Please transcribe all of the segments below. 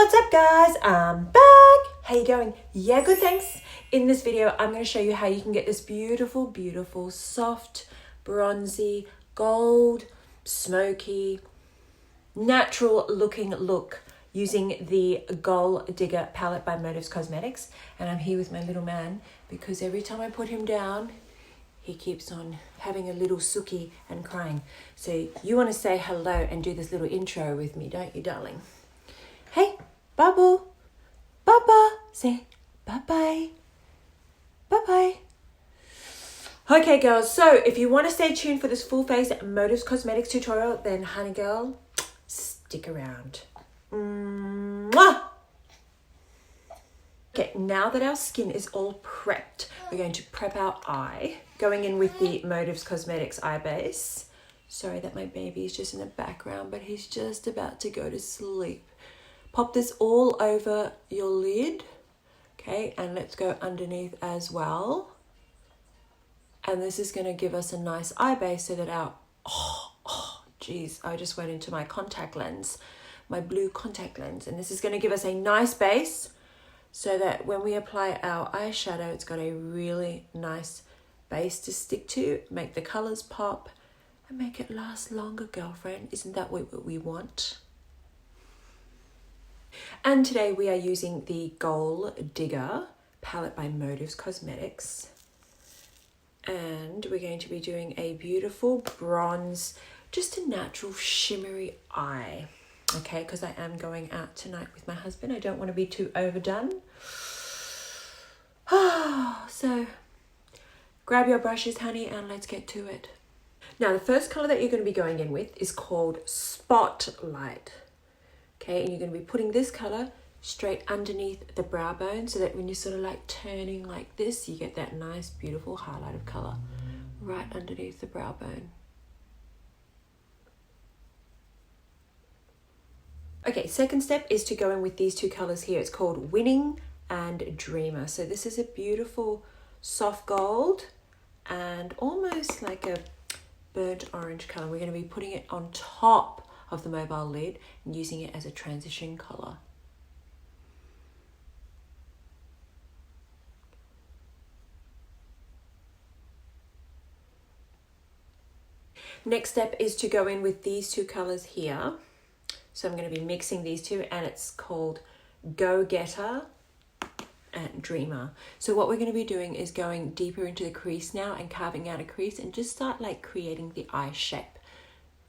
What's up guys, I'm back. How you going? Yeah, good, thanks. In this video, I'm going to show you how you can get this beautiful, beautiful, soft, bronzy, gold, smoky, natural looking look using the Gold Digger palette by Motives Cosmetics. And I'm here with my little man because every time I put him down, he keeps on having a little sookie and crying. So you want to say hello and do this little intro with me, don't you, darling? Hey, Babu, Baba, say bye-bye, bye-bye. Okay, girls, so if you want to stay tuned for this full face Motives Cosmetics tutorial, then honey girl, stick around. Mwah! Okay, now that our skin is all prepped, we're going to prep our eye, going in with the Motives Cosmetics eye base. Sorry that my baby is just in the background, but he's just about to go to sleep. Pop this all over your lid, okay, and let's go underneath as well. And this is going to give us a nice eye base so that our, geez, I just went into my contact lens, my blue contact lens, and this is going to give us a nice base so that when we apply our eyeshadow, it's got a really nice base to stick to, make the colors pop, and make it last longer, girlfriend. Isn't that what we want? And today we are using the Gold Digger palette by Motives Cosmetics. And we're going to be doing a beautiful bronze, just a natural shimmery eye. Okay, because I am going out tonight with my husband. I don't want to be too overdone. So grab your brushes, honey, and let's get to it. Now, the first color that you're going to be going in with is called Spotlight. Okay, and you're going to be putting this color straight underneath the brow bone so that when you're sort of like turning like this, you get that nice, beautiful highlighted color right underneath the brow bone. Okay, second step is to go in with these two colors here. It's called Winning and Dreamer. So this is a beautiful soft gold and almost like a burnt orange color. We're going to be putting it on top of the mobile lid and using it as a transition color. Next step is to go in with these two colors here. So I'm going to be mixing these two, and it's called Go Getter and Dreamer. So what we're going to be doing is going deeper into the crease now and carving out a crease and just start like creating the eye shape.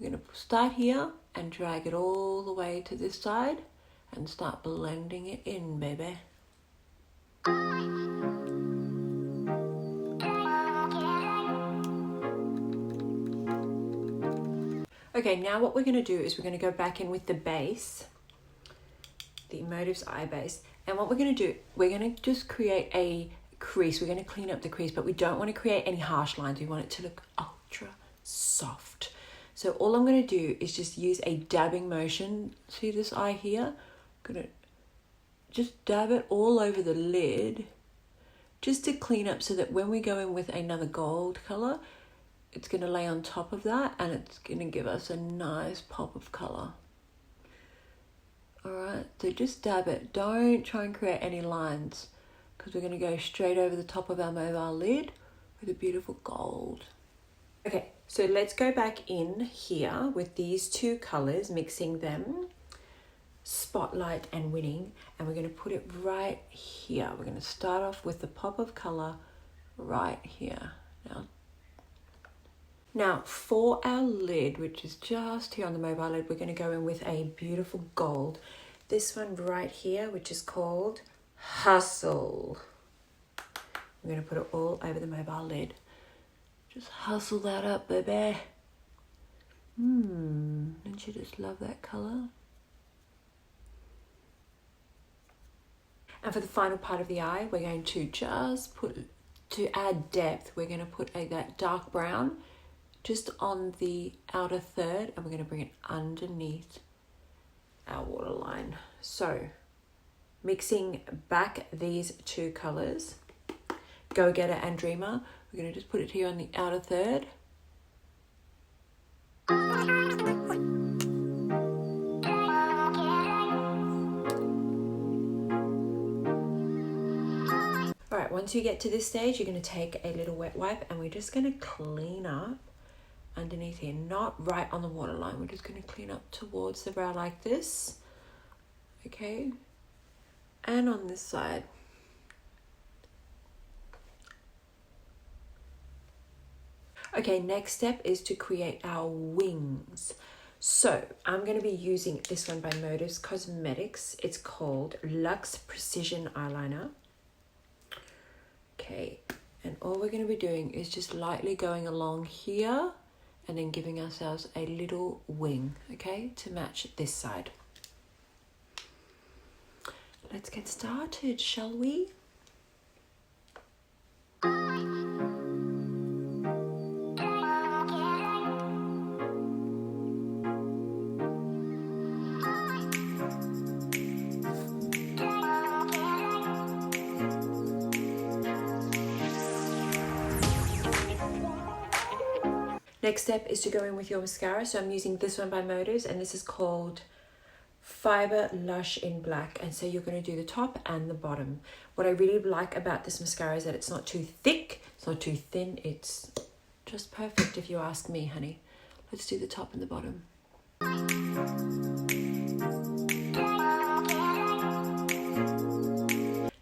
We're going to start here and drag it all the way to this side and start blending it in, baby. Okay, now what we're going to do is we're going to go back in with the base, the Motives eye base. And what we're going to do, we're going to just create a crease. We're going to clean up the crease, but we don't want to create any harsh lines. We want it to look ultra soft. So all I'm going to do is just use a dabbing motion. See this eye here? I'm going to just dab it all over the lid just to clean up so that when we go in with another gold color, it's going to lay on top of that and it's going to give us a nice pop of color. All right, so just dab it. Don't try and create any lines because we're going to go straight over the top of our mobile lid with a beautiful gold. Okay, so let's go back in here with these two colors, mixing them, Spotlight and Winning, and we're going to put it right here. We're going to start off with the pop of color right here. Now for our lid, which is just here on the mobile lid, we're going to go in with a beautiful gold. This one right here, which is called Hustle. We're going to put it all over the mobile lid. Just hustle that up, baby. Don't you just love that color? And for the final part of the eye, we're going to just to add depth, we're going to put that dark brown just on the outer third, and we're going to bring it underneath our waterline. So mixing back these two colors, Go Getter and Dreamer, we're going to just put it here on the outer third. once you get to this stage, you're going to take a little wet wipe and we're just going to clean up underneath here, not right on the waterline. We're just going to clean up towards the brow like this, okay? And on this side. Okay, next step is to create our wings. So I'm going to be using this one by Motives Cosmetics. It's called Luxe Precision Eyeliner. Okay, and all we're going to be doing is just lightly going along here and then giving ourselves a little wing, okay, to match this side. Let's get started, shall we? Next step is to go in with your mascara. So I'm using this one by Motives and this is called Fiber Lush in Black. And so you're going to do the top and the bottom. What I really like about this mascara is that it's not too thick, it's not too thin. It's just perfect if you ask me, honey. Let's do the top and the bottom.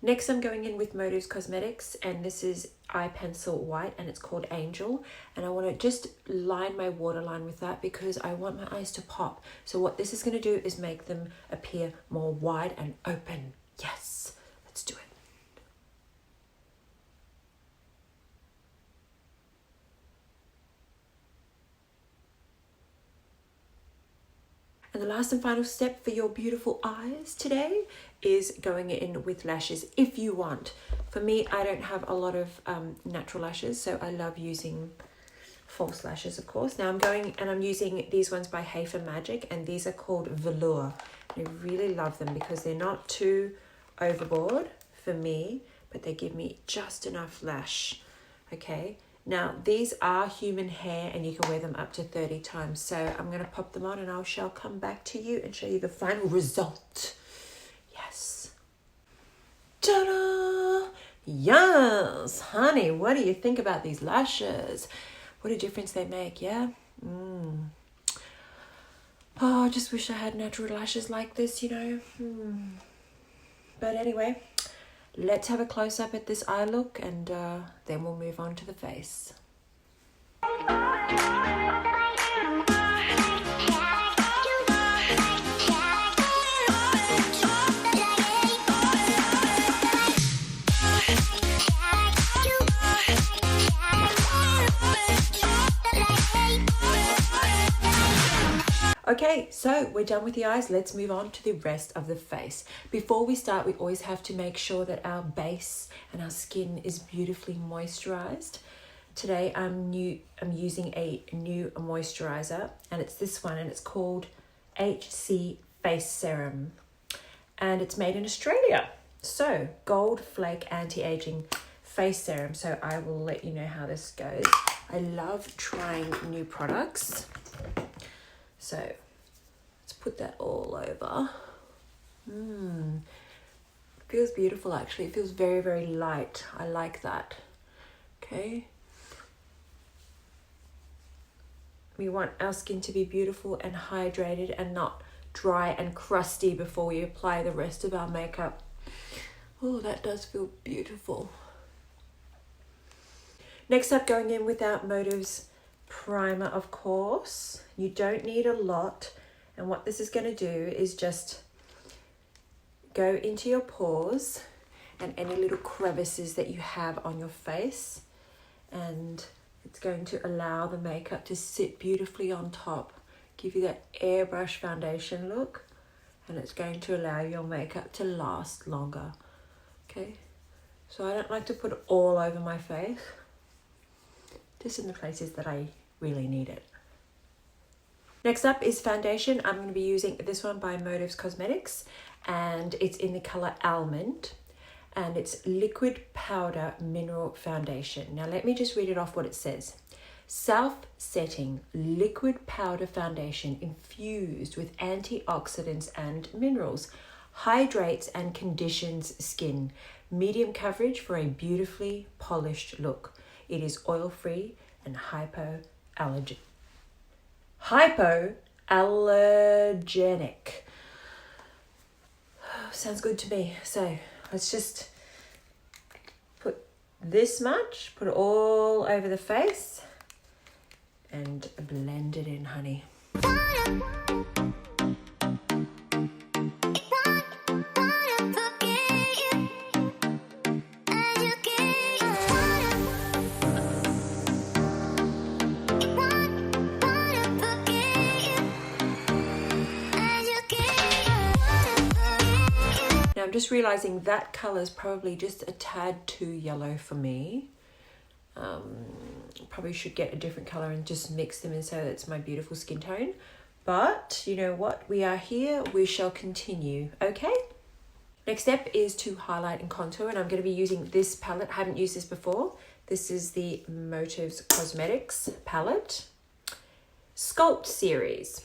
Next, I'm going in with Motives Cosmetics, and this is eye pencil white, and it's called Angel. And I want to just line my waterline with that because I want my eyes to pop. So what this is going to do is make them appear more wide and open. Yes, let's do it. And the last and final step for your beautiful eyes today is going in with lashes if you want. For me, I don't have a lot of natural lashes, so I love using false lashes, of course. Now I'm using these ones by Hafer Magic, and these are called Velour. I really love them because they're not too overboard for me, but they give me just enough lash, okay? Now, these are human hair and you can wear them up to 30 times. So I'm going to pop them on and I shall come back to you and show you the final result. Yes. Ta-da! Yes, honey, what do you think about these lashes? What a difference they make, yeah? Oh, I just wish I had natural lashes like this, you know. But anyway, let's have a close-up at this eye look and then we'll move on to the face. Okay, so we're done with the eyes. Let's move on to the rest of the face. Before we start, we always have to make sure that our base and our skin is beautifully moisturized. Today, I'm using a new moisturizer, and it's this one, and it's called HC Face Serum. And it's made in Australia. So, Gold Flake Anti-Aging Face Serum. So I will let you know how this goes. I love trying new products. So let's put that all over. Feels beautiful actually. It feels very, very light. I like that. Okay. We want our skin to be beautiful and hydrated and not dry and crusty before we apply the rest of our makeup. Oh, that does feel beautiful. Next up, going in with our Motives primer, of course. You don't need a lot, and what this is going to do is just go into your pores and any little crevices that you have on your face, and it's going to allow the makeup to sit beautifully on top, give you that airbrush foundation look, and it's going to allow your makeup to last longer. Okay, so I don't like to put it all over my face, just in the places that I really need it. Next up is foundation. I'm going to be using this one by Motives Cosmetics, and it's in the color Almond, and it's Liquid Powder Mineral Foundation. Now let me just read it off what it says. Self-setting liquid powder foundation infused with antioxidants and minerals, hydrates and conditions skin, medium coverage for a beautifully polished look. It is oil-free and hypoallergenic. Sounds good to me. So let's just put this much, put it all over the face and blend it in, honey. I'm just realizing that color is probably just a tad too yellow for me. Probably should get a different color and just mix them in so that it's my beautiful skin tone. But you know what? We are here. We shall continue. Okay. Next step is to highlight and contour, and I'm going to be using this palette. I haven't used this before. This is the Motives Cosmetics palette Sculpt series.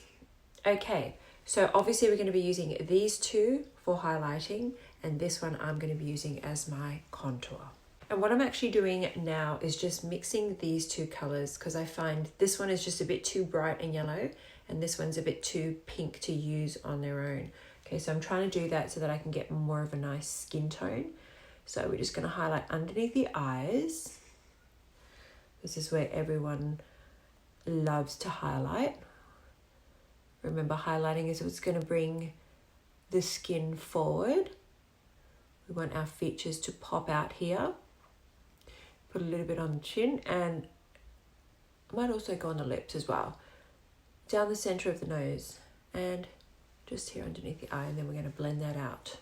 Okay. So obviously we're going to be using these two for highlighting, and this one I'm going to be using as my contour. And what I'm actually doing now is just mixing these two colors, because I find this one is just a bit too bright and yellow, and this one's a bit too pink to use on their own. Okay, so I'm trying to do that so that I can get more of a nice skin tone. So we're just going to highlight underneath the eyes. This is where everyone loves to highlight. Remember, highlighting is what's going to bring the skin forward. We want our features to pop out here. Put a little bit on the chin, and I might also go on the lips as well. Down the center of the nose and just here underneath the eye, and then we're going to blend that out.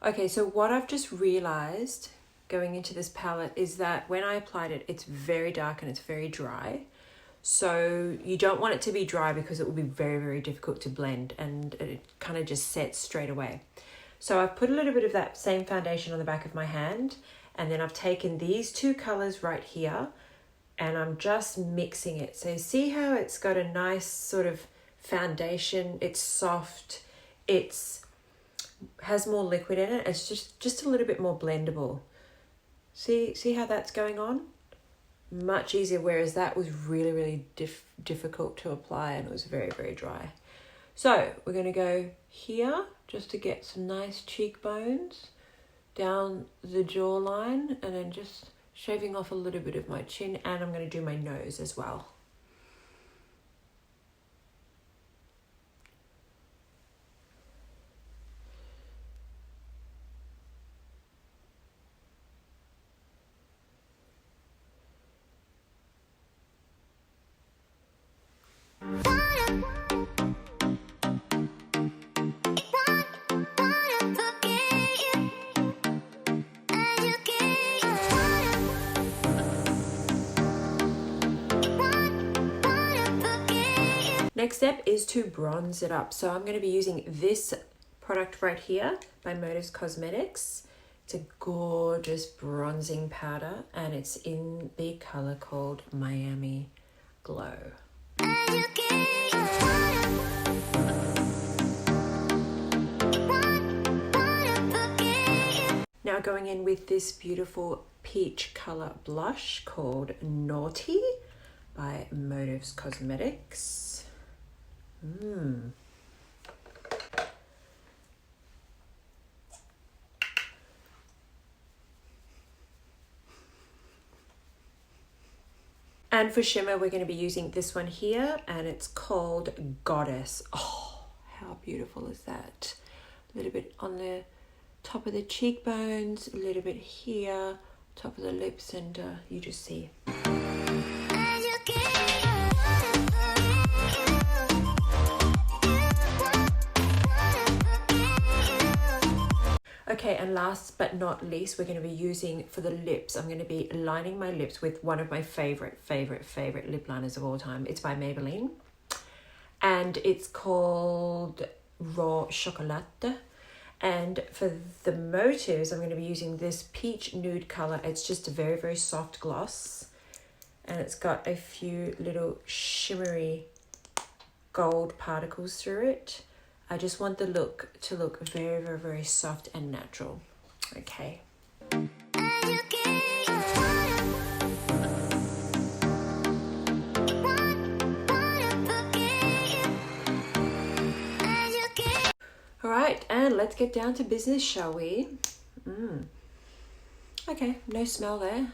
Okay, so what I've just realized going into this palette is that when I applied it, it's very dark and it's very dry. So you don't want it to be dry because it will be very, very difficult to blend, and it kind of just sets straight away. So I've put a little bit of that same foundation on the back of my hand, and then I've taken these two colors right here and I'm just mixing it. So see how it's got a nice sort of foundation. It's soft. Has more liquid in it. It's just a little bit more blendable. See how that's going on? Much easier, whereas that was really, really difficult to apply, and it was very, very dry. So we're going to go here just to get some nice cheekbones down the jawline, and then just shaving off a little bit of my chin, and I'm going to do my nose as well. Next step is to bronze it up. So I'm going to be using this product right here by Motives Cosmetics. It's a gorgeous bronzing powder, and it's in the color called Miami Glow. Now going in with this beautiful peach color blush called Naughty by Motives Cosmetics. And for shimmer, we're going to be using this one here, and it's called Goddess. Oh, how beautiful is that? A little bit on the top of the cheekbones, a little bit here, top of the lips, and you just see. Okay, and last but not least, we're going to be using, for the lips, I'm going to be lining my lips with one of my favorite lip liners of all time. It's by Maybelline, and it's called Raw Chocolate. And for the motives, I'm going to be using this peach nude color. It's just a very, very soft gloss. and it's got a few little shimmery gold particles through it. I just want the look to look very, very, very soft and natural. Okay. All right, and let's get down to business, shall we? Okay, no smell there.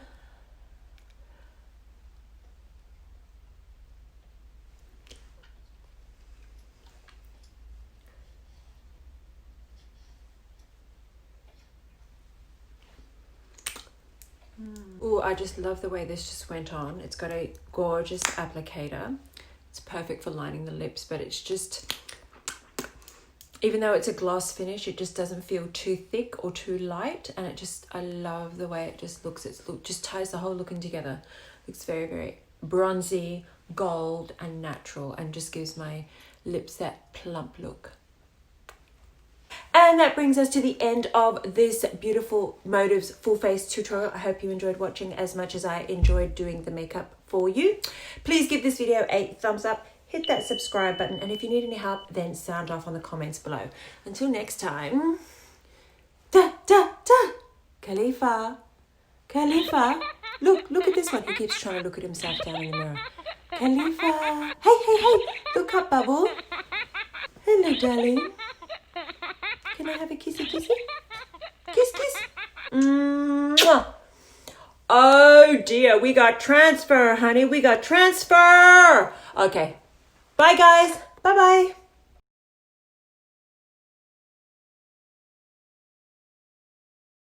Oh, I just love the way this just went on. It's got a gorgeous applicator. It's perfect for lining the lips, but it's just, even though it's a gloss finish, it just doesn't feel too thick or too light. And it just, I love the way it just looks. Just ties the whole look in together. Looks very, very bronzy, gold and natural, and just gives my lips that plump look. And that brings us to the end of this beautiful Motives full face tutorial. I hope you enjoyed watching as much as I enjoyed doing the makeup for you. Please give this video a thumbs up, hit that subscribe button, and if you need any help, then sound off on the comments below. Until next time, Khalifa, look at this one. He keeps trying to look at himself down in the mirror. Khalifa, hey, look up, Bubble. Hello, darling. Can I have a kissy? Kiss. Mwah. Oh dear, we got transfer, honey. We got transfer. Okay. Bye, guys. Bye-bye.